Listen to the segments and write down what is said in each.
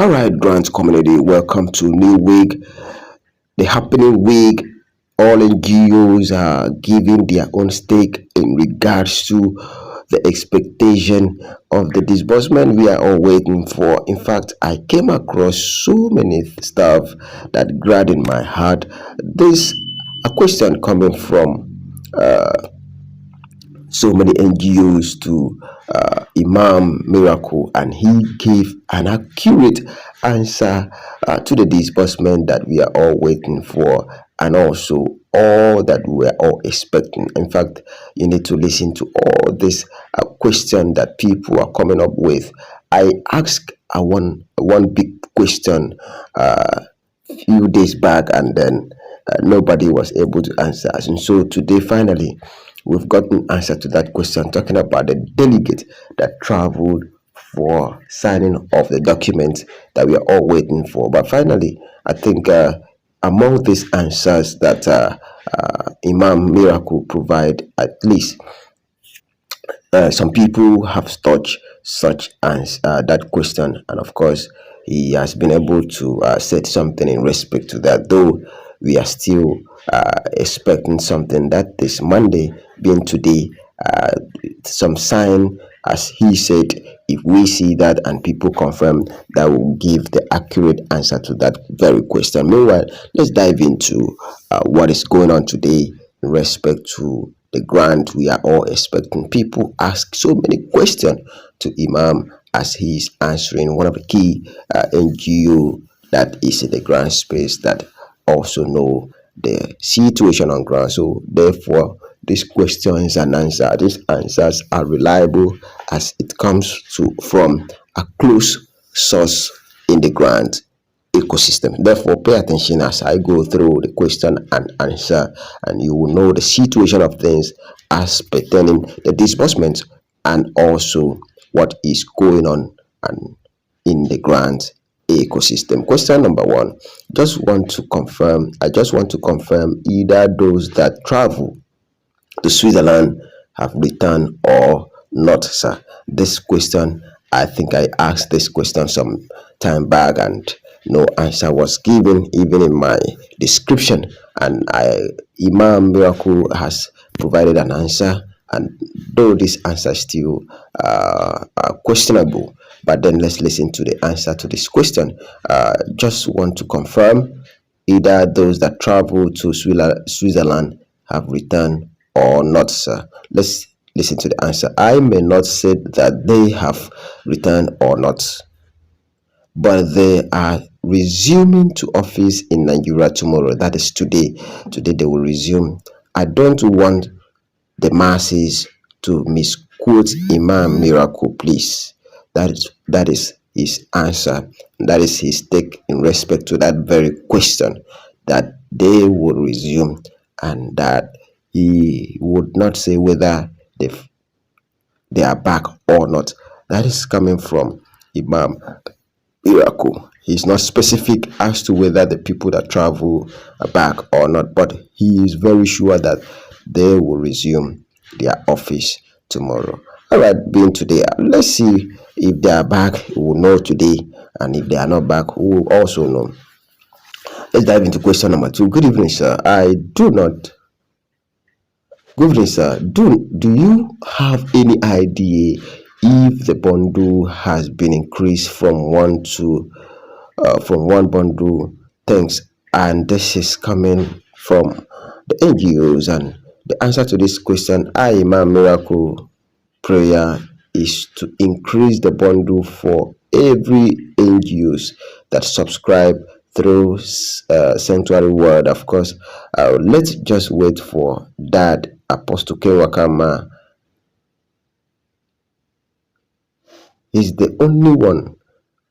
All right, Grant community, welcome to new week, the happening week. All NGOs are giving their own stake in regards to the expectation of the disbursement we are all waiting for. In fact, I came across so many stuff that grabbed in my heart. This a question coming from so many NGOs to Imam Miracle, and he gave an accurate answer to the disbursement that we are all waiting for, and also all that we are all expecting. In fact, you need to listen to all this question that people are coming up with. I asked one big question few days back, and then nobody was able to answer us. And so today, finally, we've got an answer to that question, talking about the delegate that traveled for signing of the document that we are all waiting for. But finally, I think among these answers that Imam Miracle provide, at least some people have touched such as that question, and of course, he has been able to set something in respect to that. Though we are still expecting something that this Monday, being today, uh, some sign, as he said, if we see that and people confirm, that will give the accurate answer to that very question. Meanwhile, let's dive into what is going on today in respect to the grant we are all expecting. People ask so many questions to Imam as he is answering. One of the key NGO that is in the grant space that also know the situation on ground. So therefore, these questions and answers, these answers are reliable as it comes to from a close source in the grant ecosystem. Therefore, pay attention as I go through the question and answer, and you will know the situation of things as pertaining the disbursement and also what is going on and in the grant ecosystem. Question number one. I just want to confirm either those that travel to Switzerland have returned or not, sir. This question, I think I asked this question some time back, and no answer was given, even in my description. And Imam Miracle has provided an answer, and though this answer is still questionable, but then let's listen to the answer to this question. Just want to confirm either those that travel to Switzerland have returned or not, sir. Let's listen to the answer. I may not say that they have returned or not, but they are resuming to office in Nigeria tomorrow. That is today. Today they will resume. I don't want the masses to misquote Imam Miracle, please. That is his answer. That is his take in respect to that very question, that they will resume, and that he would not say whether they are back or not. That is coming from Imam Miracle. He's not specific as to whether the people that travel are back or not, but he is very sure that they will resume their office tomorrow. All right, being today, let's see if they are back. We will know today, and if they are not back, we will also know. Let's dive into question number two. Good evening, sir. Good evening, sir. Do you have any idea if the bundle has been increased from one bundle? Thanks. And this is coming from the NGOs, and the answer to this question, Imam Miracle prayer is to increase the bundle for every NGOs that subscribe through Sanctuary Word. Of course, let's just wait for that. Apostle Kewakama is the only one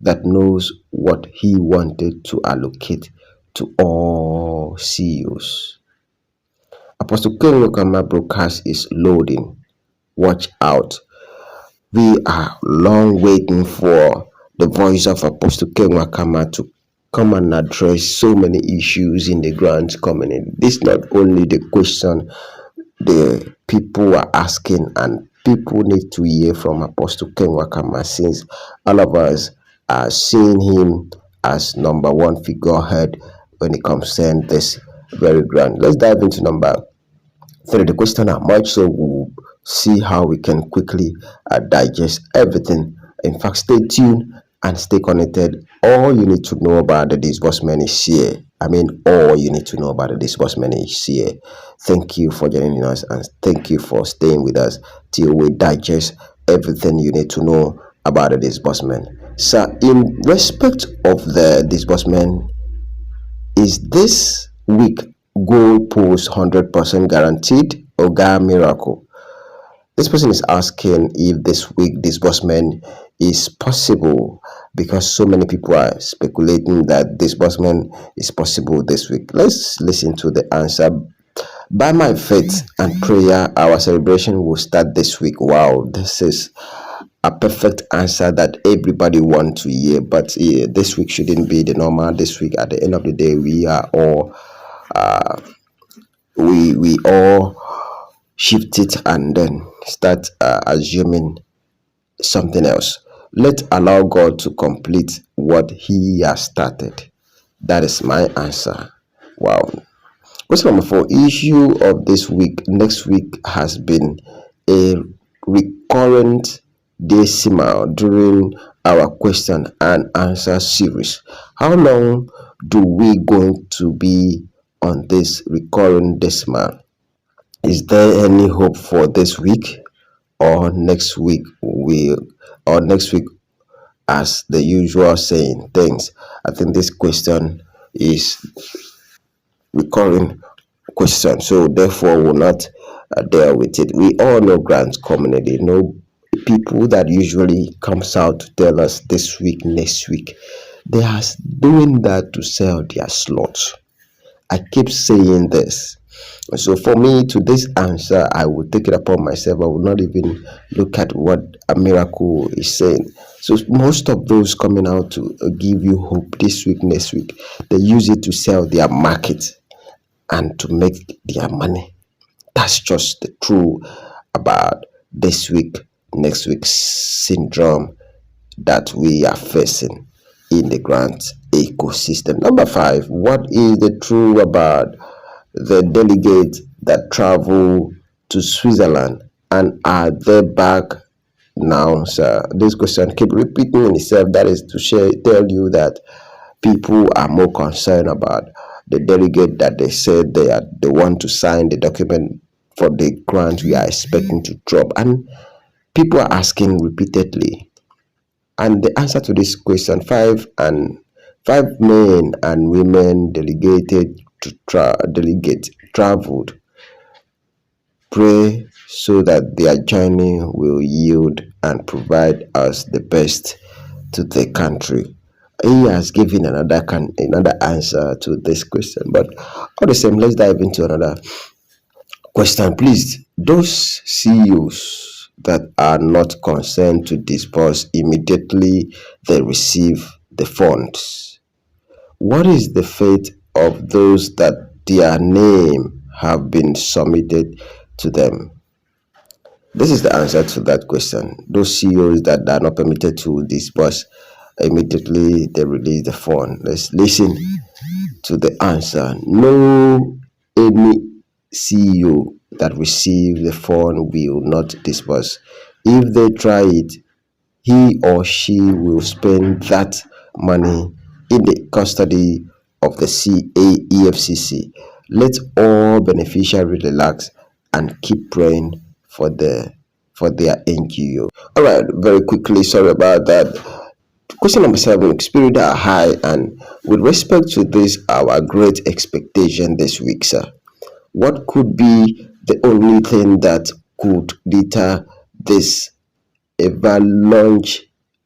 that knows what he wanted to allocate to all CEOs. Apostle Kewakama broadcast is loading. Watch out. We are long waiting for the voice of Apostle Kewakama to come and address so many issues in the grant community. This is not only the question the people are asking, and people need to hear from Apostle Ken Wakama, since all of us seeing him as number one figurehead when it concerns this very grant. Let's dive into number three. The question are much, so we'll see how we can quickly digest everything. In fact, stay tuned and stay connected. All you need to know about the disbursement is here. I mean, all you need to know about the disbursement is here. Thank you for joining us and thank you for staying with us till we digest everything you need to know about the disbursement. So, in respect of the disbursement, is this week goal post 100% guaranteed or God miracle? This person is asking if this week disbursement is possible because so many people are speculating that disbursement is possible this week. Let's listen to the answer. By my faith and prayer, our celebration will start this week. Wow, this is a perfect answer that everybody wants to hear. But this week shouldn't be the normal. This week, at the end of the day, we are all we all shift it and then start assuming something else. Let's allow God to complete what He has started. That is my answer. Wow. Question number four. Issue of this week, next week, has been a recurrent decimal during our question and answer series. How long do we going to be on this recurrent decimal? Is there any hope for this week or next week? Next week, as the usual saying things? I think this question is recurring question, so therefore we'll not deal with it. We all know grants community, know people that usually comes out to tell us this week, next week. They are doing that to sell their slots. I keep saying this. So for me, to this answer, I will take it upon myself. I will not even look at what a miracle is saying. So most of those coming out to give you hope this week, next week, they use it to sell their market and to make their money. That's just the truth about this week, next week syndrome that we are facing in the grant ecosystem. Number five, what is the truth about the delegate that travel to Switzerland and are they back now, sir? This question keep repeating in itself. That is to tell you that people are more concerned about the delegate that they said they want to sign the document for the grant we are expecting to drop, and people are asking repeatedly. And the answer to this question, five men and women delegated to delegate traveled. Pray so that their journey will yield and provide us the best to the country. He has given another answer to this question, but all the same, let's dive into another question. Please, those CEOs that are not concerned to disburse immediately they receive the funds, what is the fate of those that their name have been submitted to them? This is the answer to that question. Those CEOs that are not permitted to disburse immediately they release the fund. Let's listen to the answer. No, any CEO that receive the fund will not disburse. If they try it, he or she will spend that money in the custody of the EFCC. Let all beneficiaries relax and keep praying for their NGO. All right, very quickly, sorry about that. Question number seven, spirit are high, and with respect to this, our great expectation this week, sir. What could be the only thing that could deter this avalanche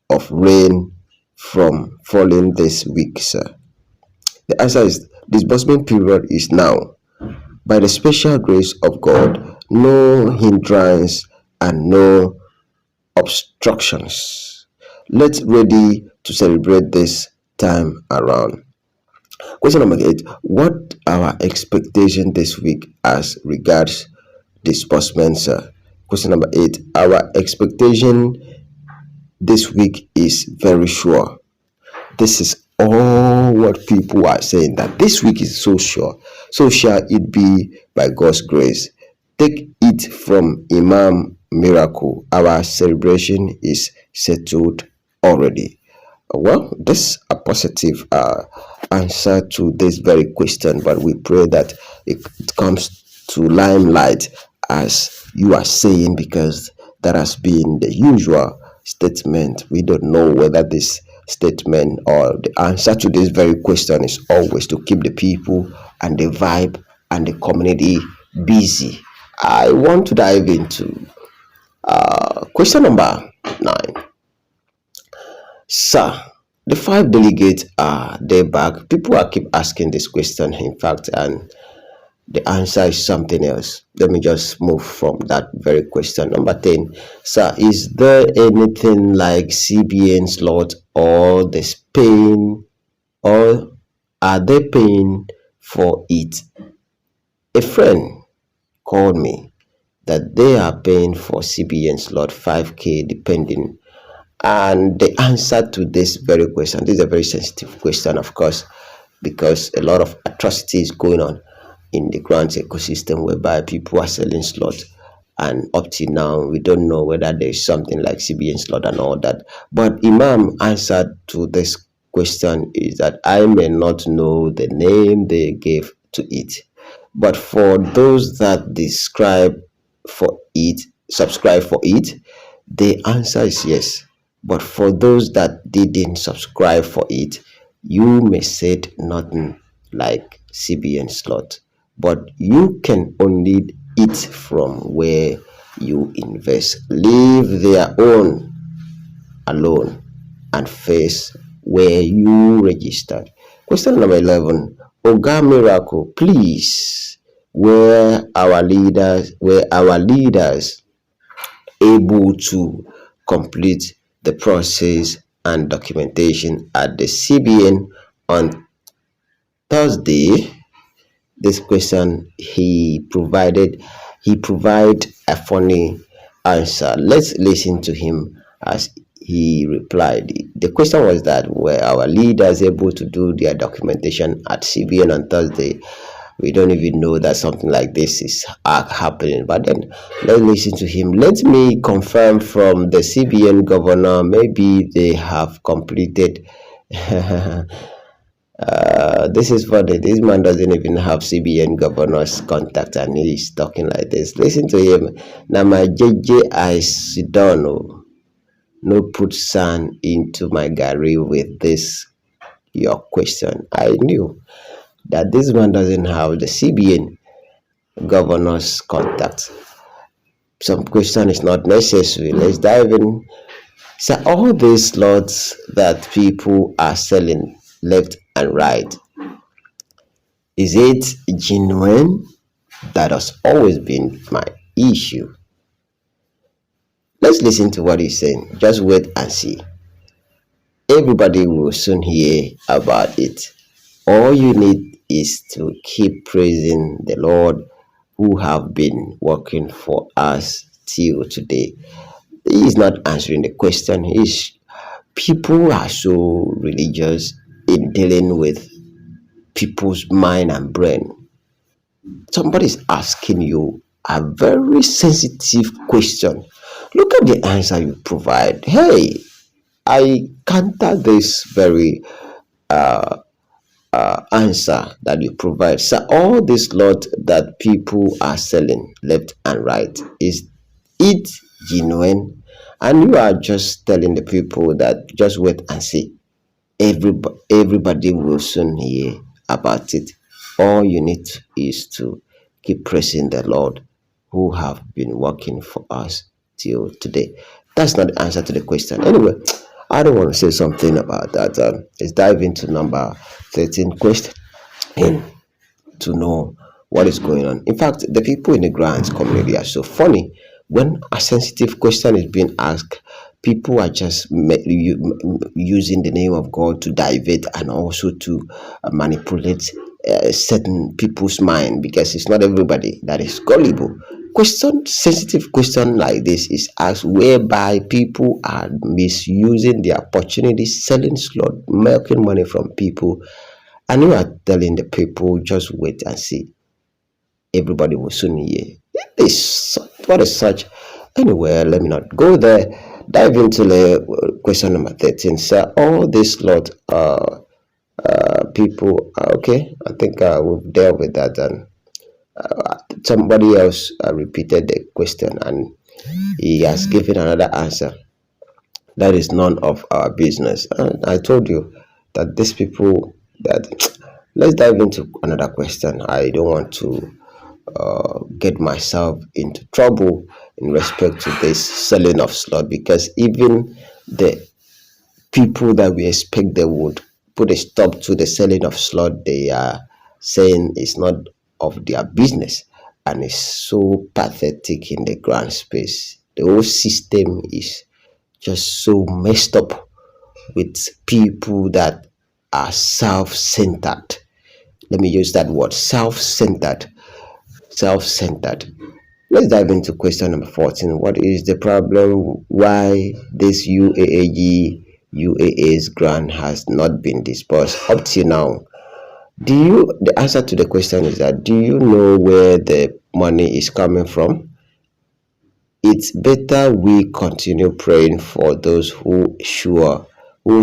of rain from falling this week, sir? The answer is disbursement period is now. By the special grace of God, no hindrance and no obstructions. Let's ready to celebrate this time around. Question number 8. What our expectation this week as regards disbursement, sir? Question number 8. Our expectation this week is very sure. This is all what people are saying, that this week is so sure. So shall it be by God's grace. Take it from Imam Miracle. Our celebration is settled already. Well, this is a positive answer to this very question, but we pray that it comes to limelight as you are saying, because that has been the usual statement. We don't know whether this statement or the answer to this very question is always to keep the people and the vibe and the community busy. I want to dive into question number 9. Sir, the 5 delegates are they back? People are keep asking this question, in fact, and the answer is something else. Let me just move from that very question. Number 10. Sir, is there anything like CBN slot or the Spain, or are they paying for it? A friend called me that they are paying for CBN slot 5K depending. And the answer to this very question, this is a very sensitive question, of course, because a lot of atrocity is going on in the grant ecosystem whereby people are selling slots, and up till now we don't know whether there is something like CBN slot and all that. But Imam answered to this question is that I may not know the name they gave to it, but for those that subscribe for it, the answer is yes. But for those that didn't subscribe for it, you may say nothing like CBN slot, but you can only eat from where you invest. Leave their own alone and face where you registered. Question number 11. Oga Miracle, please, were our leaders able to complete the process and documentation at the CBN on Thursday? This question he provide a funny answer. Let's listen to him as he replied. The question was that were our leaders able to do their documentation at CBN on Thursday? We don't even know that something like this is happening. But then let's listen to him. Let me confirm from the CBN governor. Maybe they have completed. This is funny. This man doesn't even have CBN governor's contact, and he's talking like this. Listen to him. Now my JJ I sit down. No put sand into my gari with this your question. I knew that this one doesn't have the CBN governor's contact. Some question is not necessary. Let's dive in. So all these slots that people are selling left and right, is it genuine? That has always been my issue. Let's listen to what he's saying. Just wait and see. Everybody will soon hear about it. All you need is to keep praising the Lord who have been working for us till today. He is not answering the question. People are so religious in dealing with people's mind and brain. Somebody's asking you a very sensitive question. Look at the answer you provide. Hey, I counter this very answer that you provide. So all this lot that people are selling left and right, is it genuine? And you are just telling the people that just wait and see. Everybody will soon hear about it. All you need is to keep praising the Lord who have been working for us till today. That's not the answer to the question. Anyway, I don't want to say something about that. Let's dive into number 13 question to know what is going on. In fact, the people in the grants community are so funny. When a sensitive question is being asked, people are just using the name of God to divert and also to manipulate certain people's mind, because it's not everybody that is gullible. Question sensitive question like this is asked whereby people are misusing the opportunity, selling slot, making money from people, and you are telling the people just wait and see. Everybody will soon hear. What is such? Anyway, let me not go there. Dive into the question number 13. So all this lot people okay, I think we've dealt with that, and somebody else repeated the question and he has given another answer. That is none of our business. And I told you that these people that let's dive into another question. I don't want to get myself into trouble in respect to this selling of slot, because even the people that we expect they would put a stop to the selling of slot, they are saying it's not of their business, and it's so pathetic in the grand space. The whole system is just so messed up with people that are self-centered. Let me use that word, self-centered. Self-centered. Let's dive into question number 14. What is the problem? Why this UAAG grant has not been disbursed up till now? The answer to the question is that, do you know where the money is coming from? It's better we continue praying for those who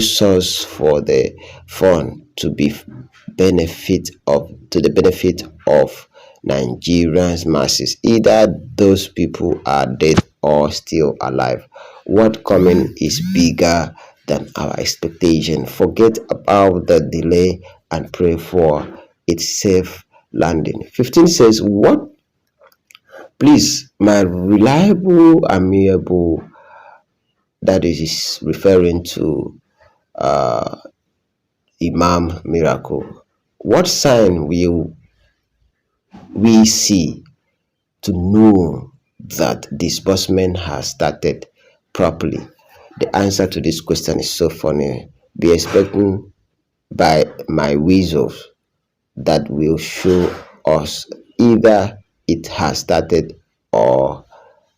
source for the fund to the benefit of Nigerians masses. Either those people are dead or still alive. What coming is bigger than our expectation. Forget about the delay and pray for its safe landing. 15 says, what? Please, my reliable, amiable, that is referring to Imam Miracle. What sign will we see to know that disbursement has started properly? The answer to this question is so funny. Be expecting by my whistles that will show us either it has started or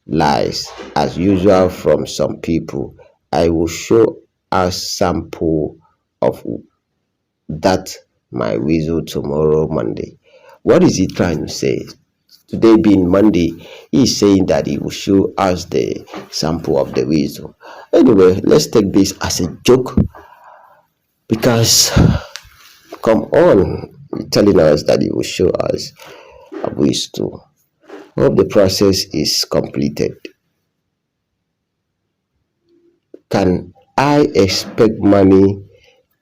lies. As usual from some people, I will show us sample of that my whistle tomorrow Monday. What is he trying to say? Today being Monday, he's saying that he will show us the sample of the whistle. Anyway, let's take this as a joke, because come on, telling us that he will show us a whistle. Hope the process is completed. Can I expect money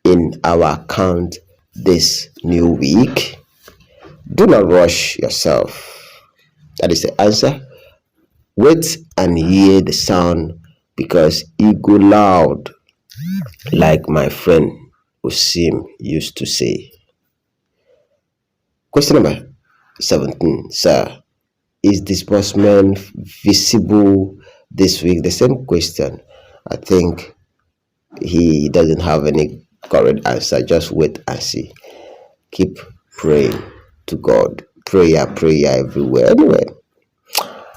in our account this new week? Do not rush yourself. That is the answer. Wait and hear the sound, because it go loud, like my friend Usim used to say. Question number 17, sir. Is disbursement visible this week? The same question. I think he doesn't have any correct answer. Just wait and see. Keep praying to God. Prayer everywhere. Anyway,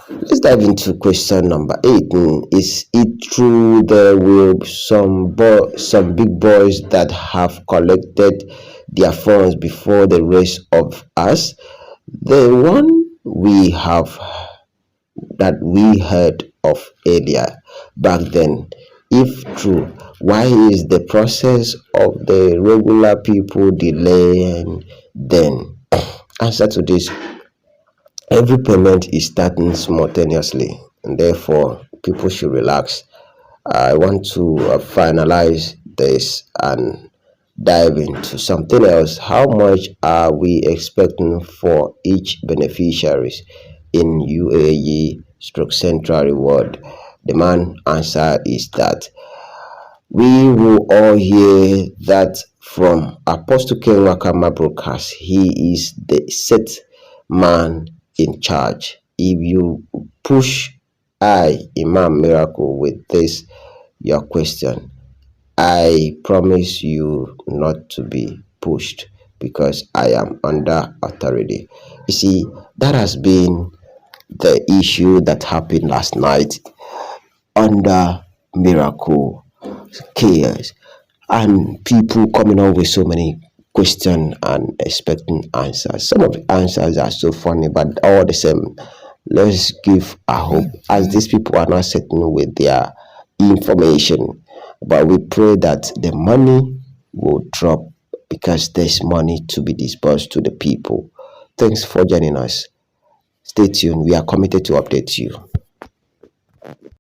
let's dive into question number 18. Is it true there will some big boys that have collected their funds before the rest of us? The one we have that we heard of earlier back then. If true, why is the process of the regular people delaying then? Answer to this: every payment is starting simultaneously, and therefore people should relax. I want to finalize this and dive into something else. How much are we expecting for each beneficiaries in UAE stroke central reward? The man answer is that we will all hear that from Apostle Kenwakama broadcast. He is the set man in charge. If you push Imam Miracle with this your question, I promise you not to be pushed, because I am under authority. You see, that has been the issue that happened last night under Miracle Chaos, and people coming up with so many questions and expecting answers. Some of the answers are so funny, but all the same, let's give a hope as these people are not certain with their information. But we pray that the money will drop because there's money to be disbursed to the people. Thanks for joining us. Stay tuned. We are committed to update you.